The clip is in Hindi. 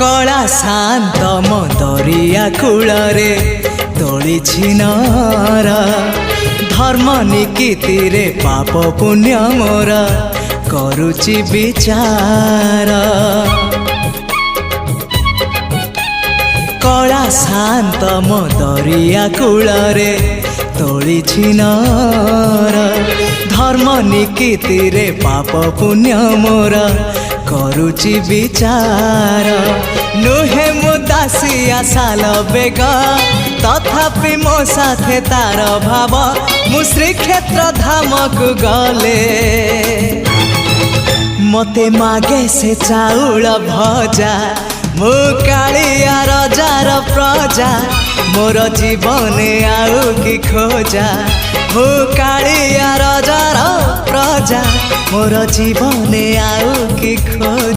कला शांत मो दरिया कूलरे तोली नर धर्म निकीति रे पाप पुण्य मोर करुचि विचार। कला शांत मो दरिया कूलरे तोली नर धर्म निकीति रे पाप पुण्य मोर करुचि विचार। नुहे मु दासिया साल बेग तथापि मो साथे तार भाव मु श्रीक्षेत्र धाम को गले मते मागे से चाउल भजा मु कालिया रजार प्रजा मोर जीवन आउ कि खोजा मु कालिया रजार प्रजा मोर जीवन आउ कि खोजा।